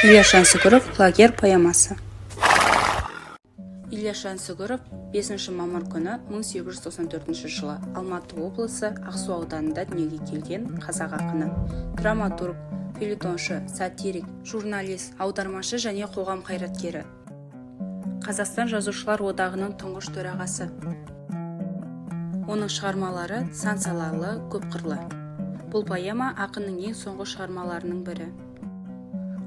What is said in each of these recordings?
Ильяс Жансүгіров «Құлагер» поэмасы. Ильяс Жансүгіров 5 мамыр күні 1894 жылы Алматы облысы Ақсу ауданында дүниеге келген қазақ ақыны, драматург, фельетоншы, сатирик, журналист, аудармашы және қоғам қайраткері. Қазақстан жазушылар одағының тұңғыш төрағасы. Оның шығармалары сан салалы, көп қырлы. Бұл поэма ақынның ең соңғы шығармаларының бірі.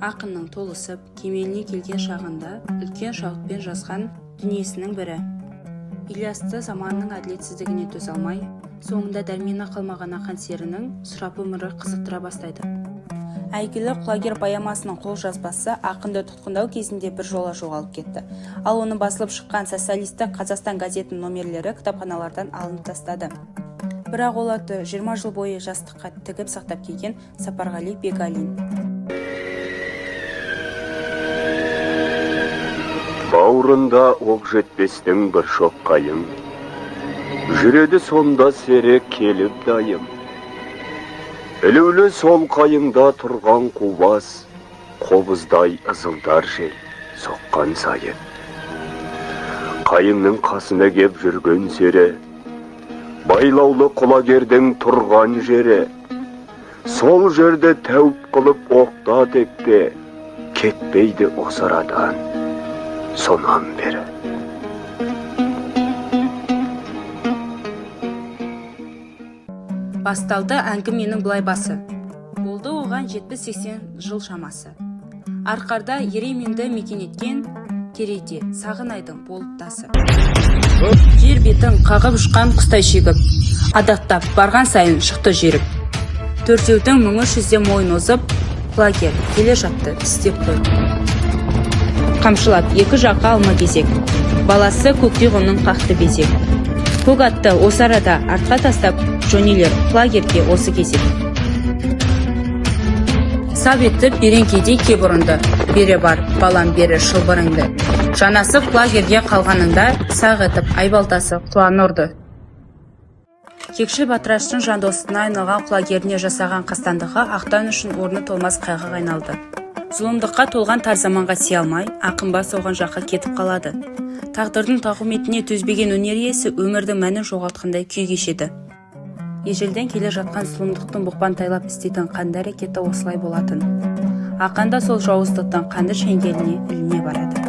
Ақынның толысып, кемеліне келген шағында үлкен шабытпен жазған дүниесінің бірі. Ильясты заманның әділетсіздігіне төзе алмай, соңында дәрмені қалмаған ақан серінің сұрап өмірі қызықтыра бастайды. Әйгілі «Құлагер» поэмасының қолжазбасы ақынды тұтқындау кезінде бір жола жоғалып кетті. Ал оны басылып шыққан социалистік Қазақстан газетінің номерлері кітапханалардан алынып тастады. Бірақ оларды 20 жыл бойы жастыққа тігіп сақтап келген Сапарғали Бегалин. Бауырында оқ жетпестің бір шоқ қайың, жүреді сонда серек келіп дайым. Ілулі сол қайыңда тұрған қубас, қобыздай ызылдар жел соққан сайын. Қайыңның қасына кеп жүрген сері, байлаулы құлагердің тұрған жері. Сол жерде тәуіп қылып оқта текте, кетпейді осы арадан. Сонан бері. Басталды әңгіменің былай басы. Болды оған 70-80 жыл шамасы. Арқарда Еременді мекен еткен керейде Сағынайдың болып тасы. Жер бетін қағып ұшқан құстай шегіп, адақтап барған сайын шықты жеріп. Төртеудің мұңы жүзде мойын озып, құлагер келе жатты істеп қойып. Қамшылап екі жаққа алма кезек, баласы көктүйғынның қақты безек. Көк атты осы арада артқа тастап, жөнелер құлагерге осы кезек. Сап етіп береңкедей кеп ұрынды, бере бар, балам бері шылбырыңды. Жанасы құлагерге қалғанында сақ етіп айбалтасы құлан ұрды. Кекші батыраштың жандосына айналған құлагеріне жасаған қастандығы ақтан үшін орны толмас қайғыға айналды. Зұлымдыққа толған тар заманға сие алмай, ақын бас оған жаққа кетіп қалады. Тағдырдың тауқыметіне төзбеген өнер иесі өмірдің мәнін жоғалтқандай күй кешеді. Ежелден келе жатқан зұлымдықтың бұқпан тайлап істейтін қанды әрекеті осылай болатын. Ақын да сол жауыздықтың қанды шеңгеліне іліне барады.